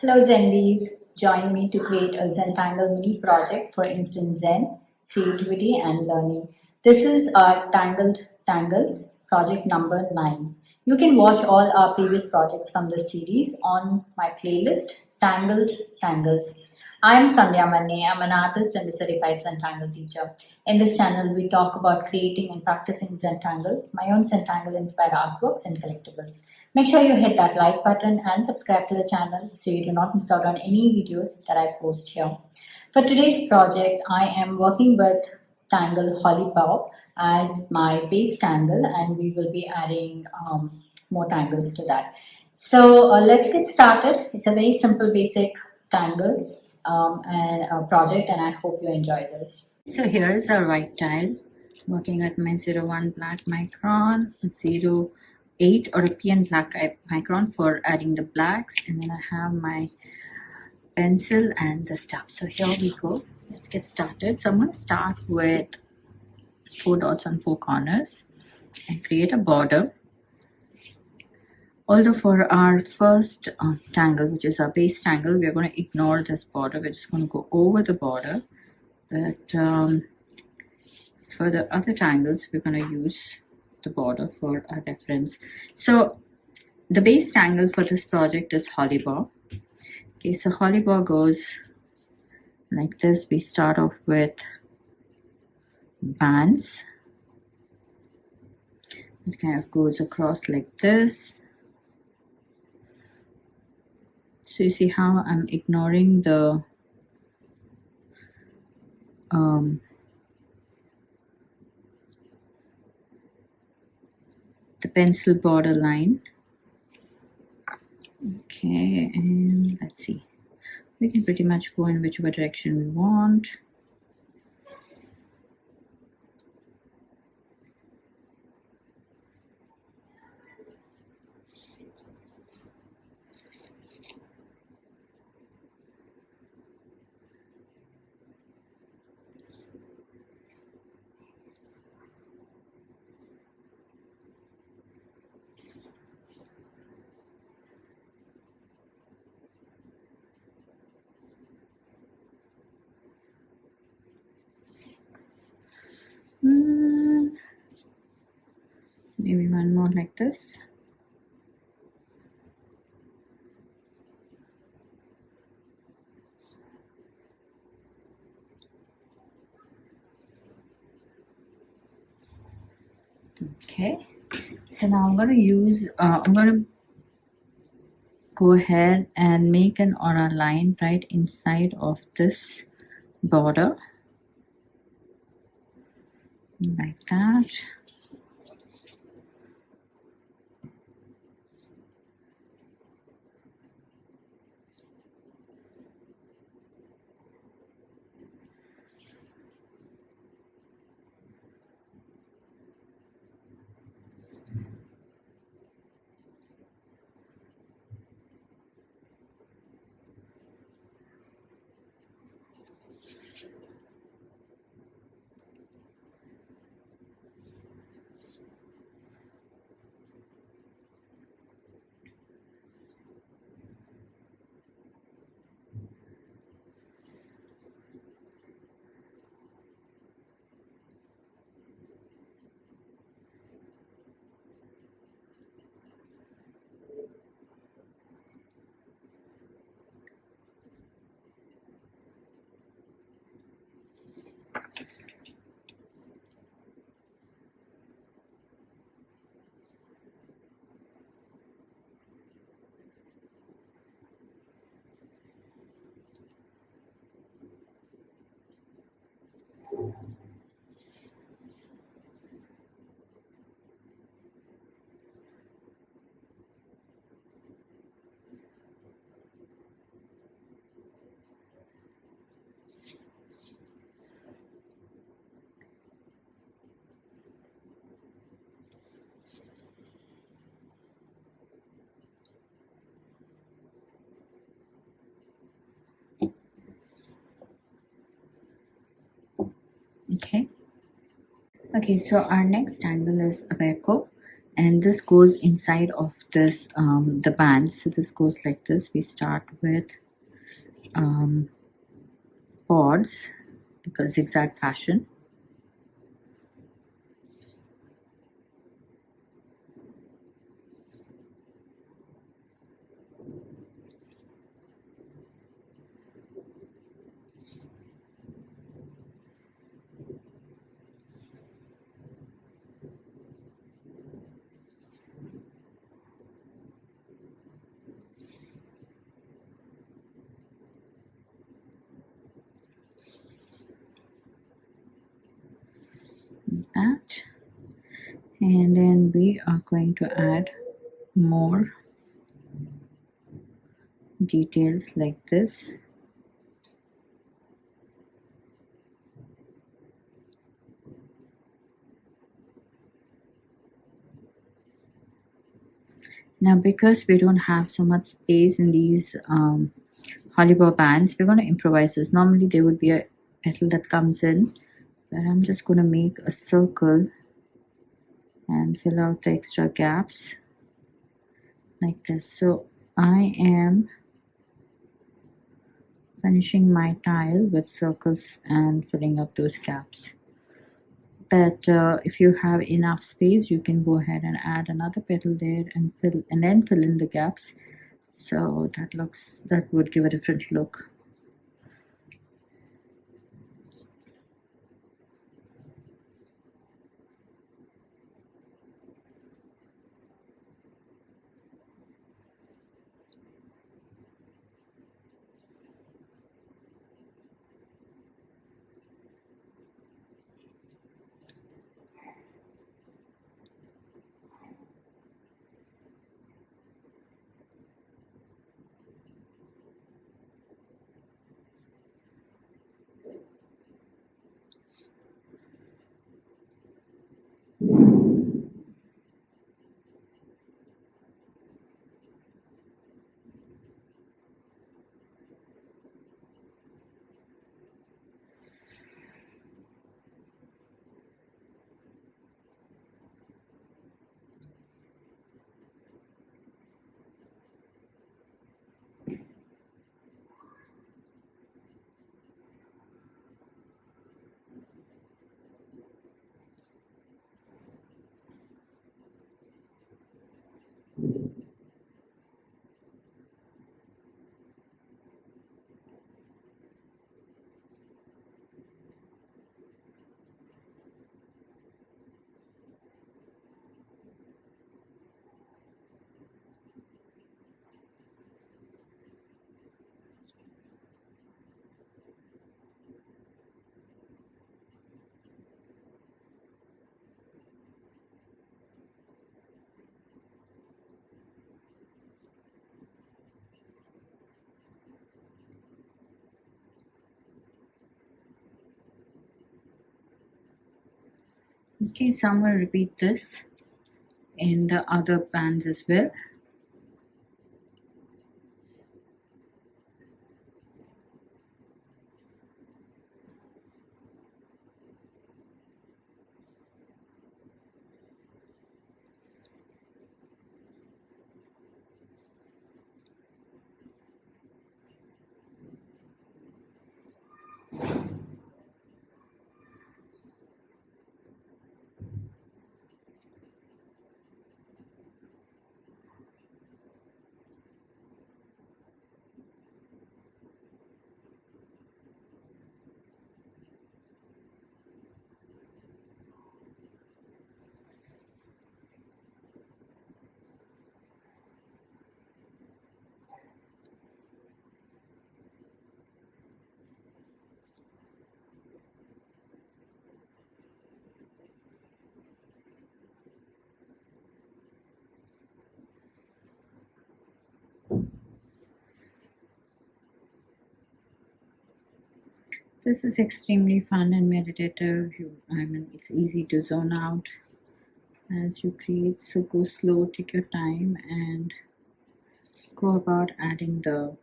Hello Zenvies, join me to create a Zentangle Mini Project for Instant Zen, creativity and learning. This is our Tangled Tangles project number 9. You can watch all our previous projects from this series on my playlist Tangled Tangles. I'm SANDHYA MANNE. I'm an artist and a certified Zentangle teacher. In this channel, we talk about creating and practicing Zentangle, my own Zentangle inspired artworks and collectibles. Make sure you hit that like button and subscribe to the channel so you do not miss out on any videos that I post here. For today's project, I am working with Tangle HOLLIBAUGH as my base tangle, and we will be adding more tangles to that. So let's get started. It's a very simple basic tangle and project, and I hope you enjoy this. So here is our white tile, working at my 01 black micron, 08 or a PN black micron for adding the blacks, and then I have my pencil and the stub. So here we go. Let's get started. So I'm going to start with 4 dots on 4 corners and create a border. Although for our first tangle, which is our base tangle, we're going to ignore this border. We're just going to go over the border. But for the other tangles, we're going to use the border for our reference. So the base tangle for this project is HOLLIBAUGH. Okay, so HOLLIBAUGH goes like this. We start off with bands. It kind of goes across like this. So you see how I'm ignoring the pencil border line. Okay, and let's see. We can pretty much go in whichever direction we want. Maybe one more like this. Okay, so now I'm going to go ahead and make an aura line right inside of this border, like that. Okay, so our next tangle is ABEKO, and this goes inside of this the bands. So this goes like this. We start with pods, because zigzag fashion. That, and then we are going to add more details like this. Now, because we don't have so much space in these HOLLIBAUGH bands, we're going to improvise this. Normally there would be a petal that comes in, but I'm just going to make a circle and fill out the extra gaps like this. So I am finishing my tile with circles and filling up those gaps. But if you have enough space, you can go ahead and add another petal there and then fill in the gaps. So that would give a different look. Okay, so I'm going to repeat this in the other bands as well. This is extremely fun and meditative. I mean, it's easy to zone out as you create. So go slow, take your time, and go about adding the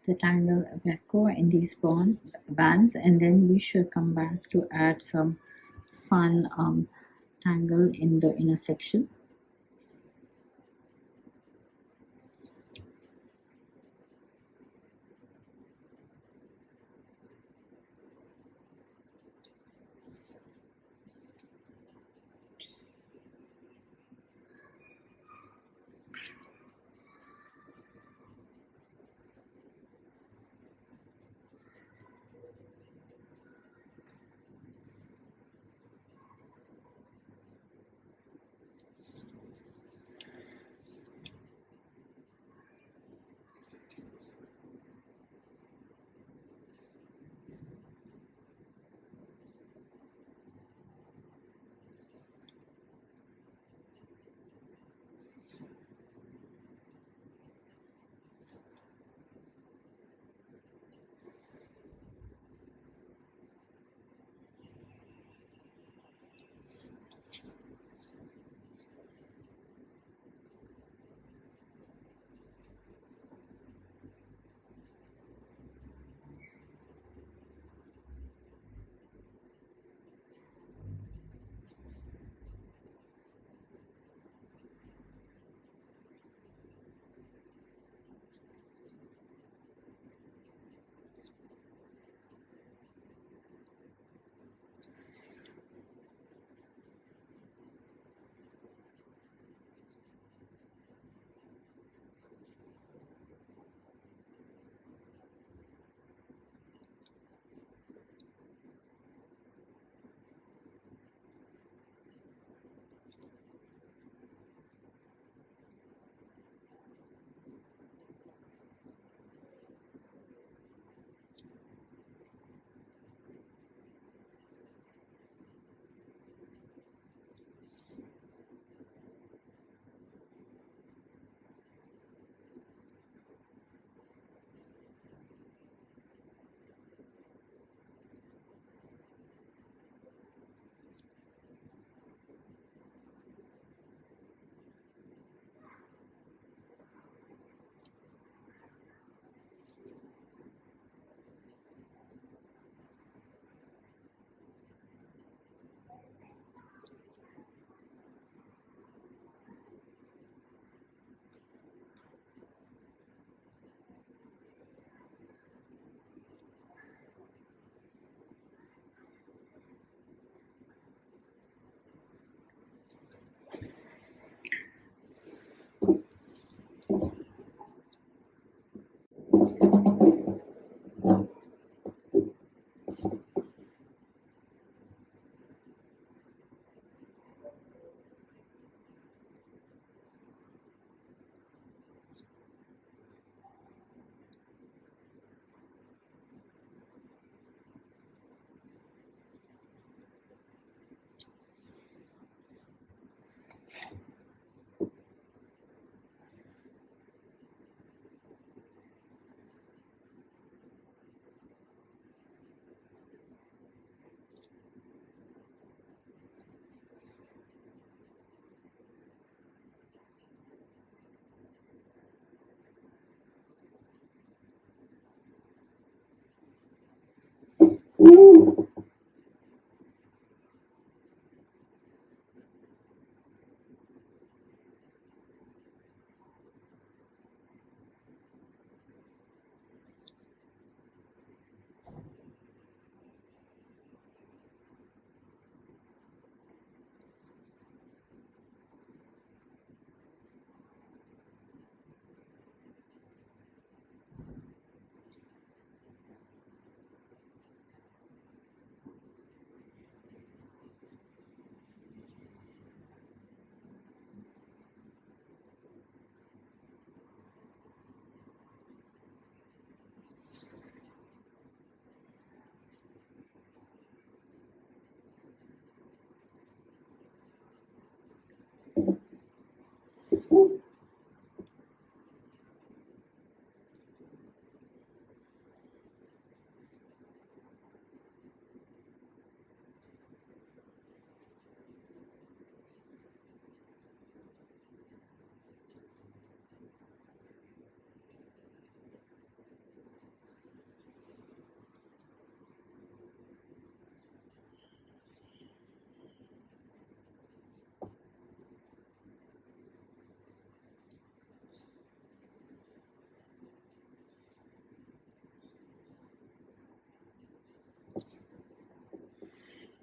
Zentangle ABEKO in these bands, and then we should come back to add some fun tangle in the inner section.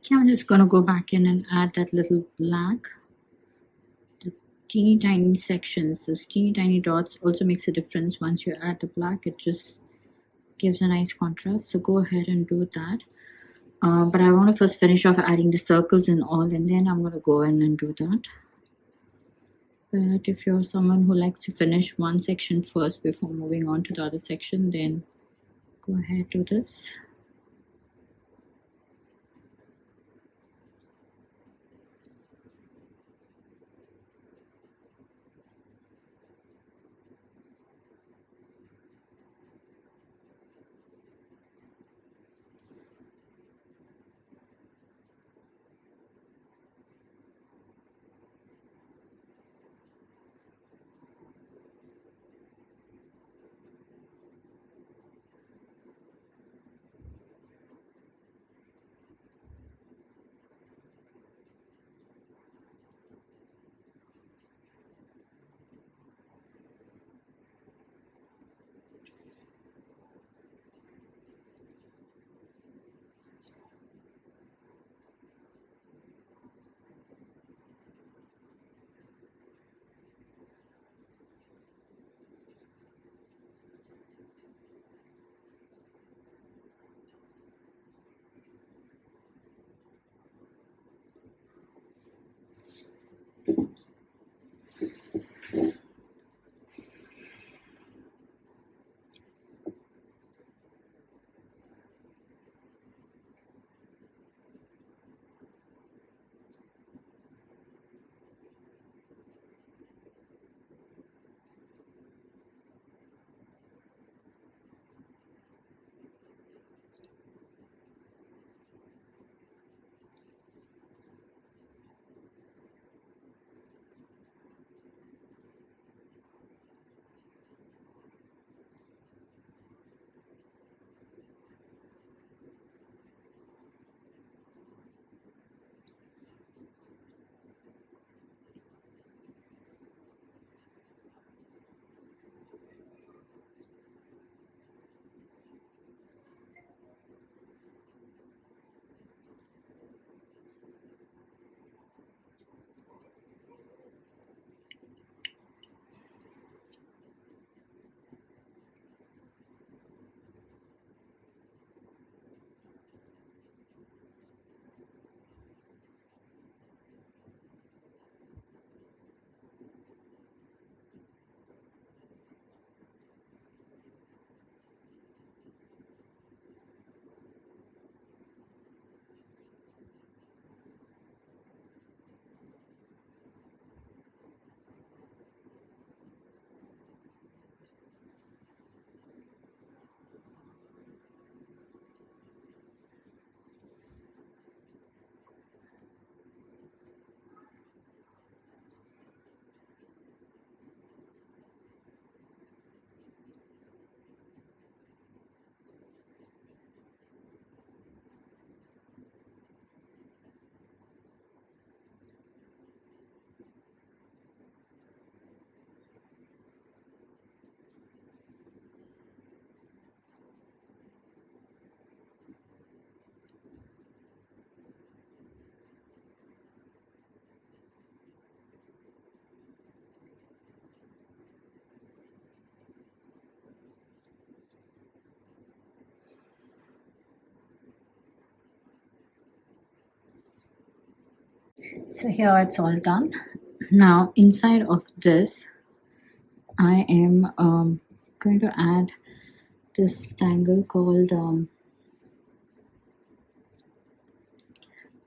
Okay, I'm just gonna go back in and add that little black. The teeny tiny sections, those teeny tiny dots also makes a difference. Once you add the black, it just gives a nice contrast. So go ahead and do that. But I want to first finish off adding the circles and all, and then I'm going to go in and do that. But if you're someone who likes to finish one section first before moving on to the other section, then go ahead, do this. So here it's all done. Now inside of this, I am going to add this tangle called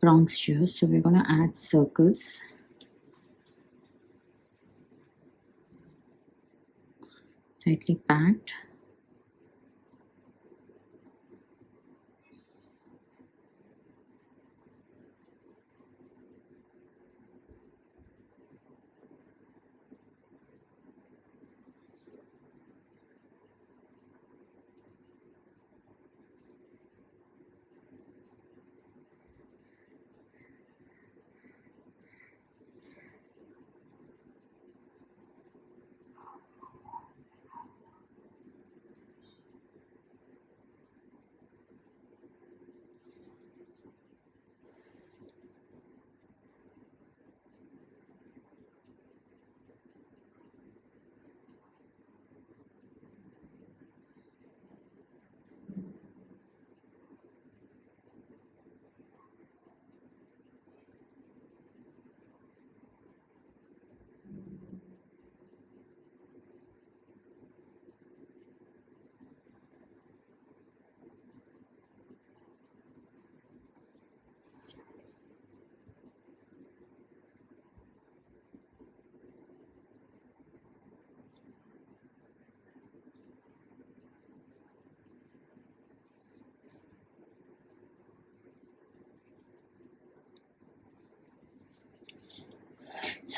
BRONX here. So we're going to add circles. Tightly packed.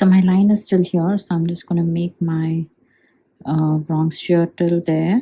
So my line is still here, so I'm just going to make my BRONX shear till there.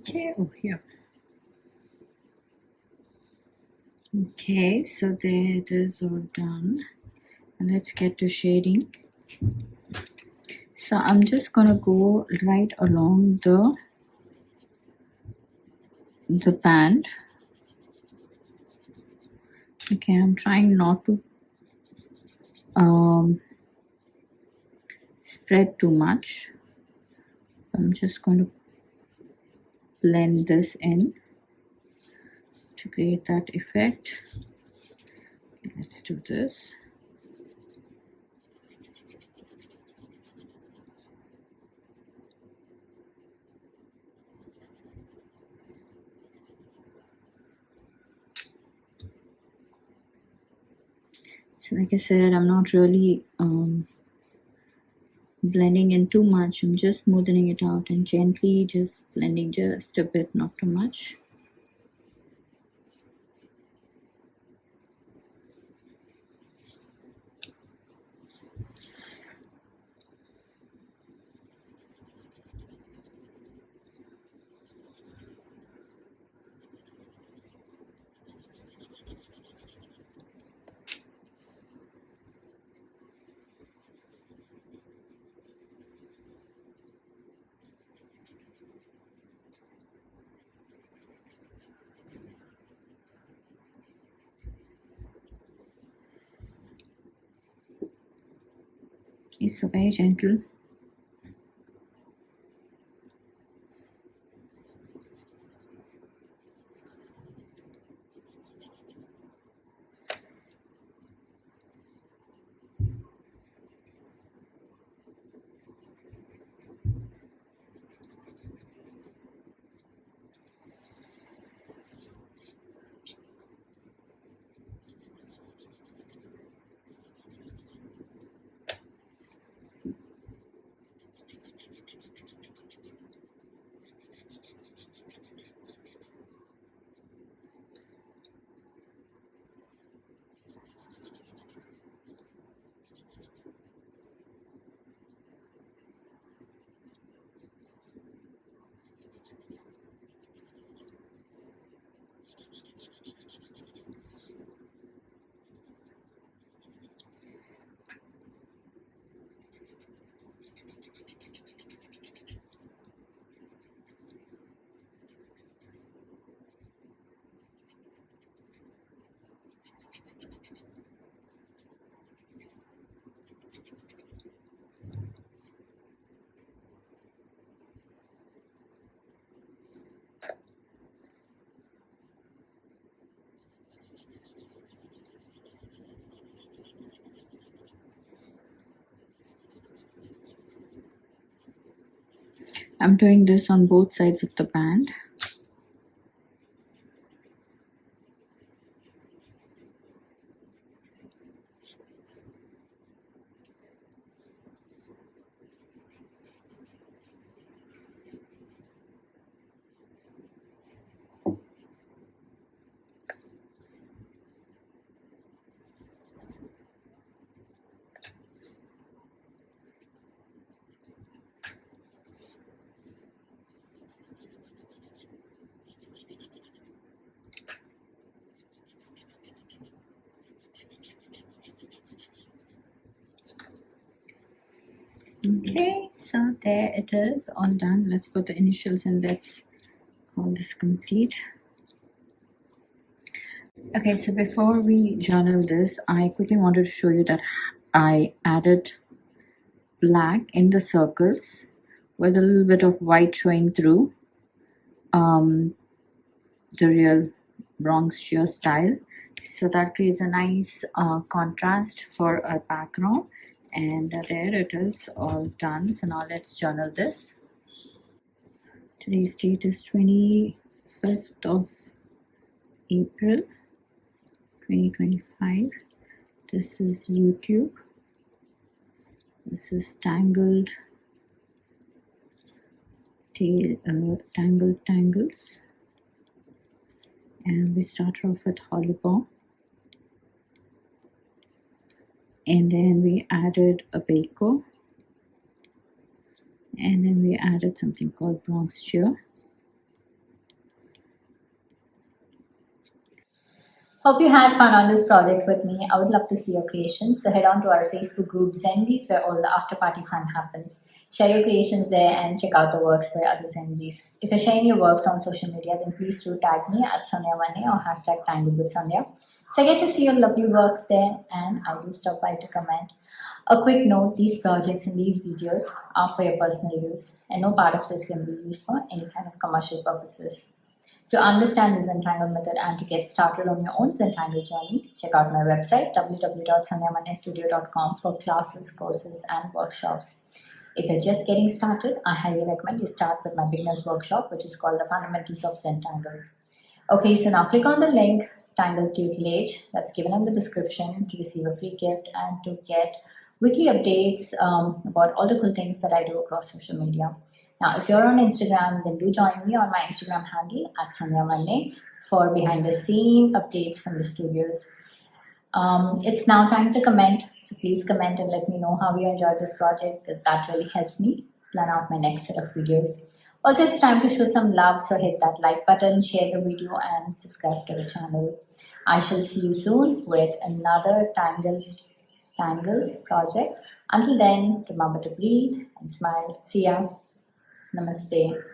Okay, over here. Okay, so there it is all done. And let's get to shading. So I'm just gonna go right along the band. Okay, I'm trying not to spread too much. I'm just going to blend this in to create that effect. Let's do this. So like I said, I'm not really blending in too much. I'm just smoothing it out and gently just blending just a bit, not too much. Okay, so very gentle. I'm doing this on both sides of the band. Okay, so there it is, all done. Let's put the initials and let's call this complete. Okay, so before we journal this, I quickly wanted to show you that I added black in the circles with a little bit of white showing through the real BRONX shear style. So that creates a nice contrast for our background. And there it is, all done. So now let's journal this. Today's date is 25th of April 2025. This is YouTube. This is Tangled Tangled Tangles. And we start off with HOLLIBAUGH. And then we added ABEKO. And then we added something called BRONX shear. Hope you had fun on this project with me. I would love to see your creations. So head on to our Facebook group Zendies, where all the after party fun happens. Share your creations there and check out the works by other Zendies. If you're sharing your works on social media, then please do tag me at SANDHYA MANNE or hashtag Tangle with Sandhya. So I get to see your lovely works there, and I will stop by to comment. A quick note, these projects and these videos are for your personal use, and no part of this can be used for any kind of commercial purposes. To understand the Zentangle method and to get started on your own Zentangle journey, check out my website www.sandhyamannestudio.com for classes, courses, and workshops. If you're just getting started, I highly recommend you start with my beginner's workshop, which is called the Fundamentals of Zentangle. Okay, so now click on the link Tangle tutelage that's given in the description to receive a free gift and to get weekly updates about all the cool things that I do across social media. Now, if you're on Instagram, then do join me on my Instagram handle at SANDHYA MANNE for behind the scene updates from the studios. It's now time to comment, so please comment and let me know how you enjoyed this project, because that really helps me plan out my next set of videos. Also, it's time to show some love, so hit that like button, share the video, and subscribe to the channel. I shall see you soon with another Tangle project. Until then, remember to breathe and smile. See ya. Namaste.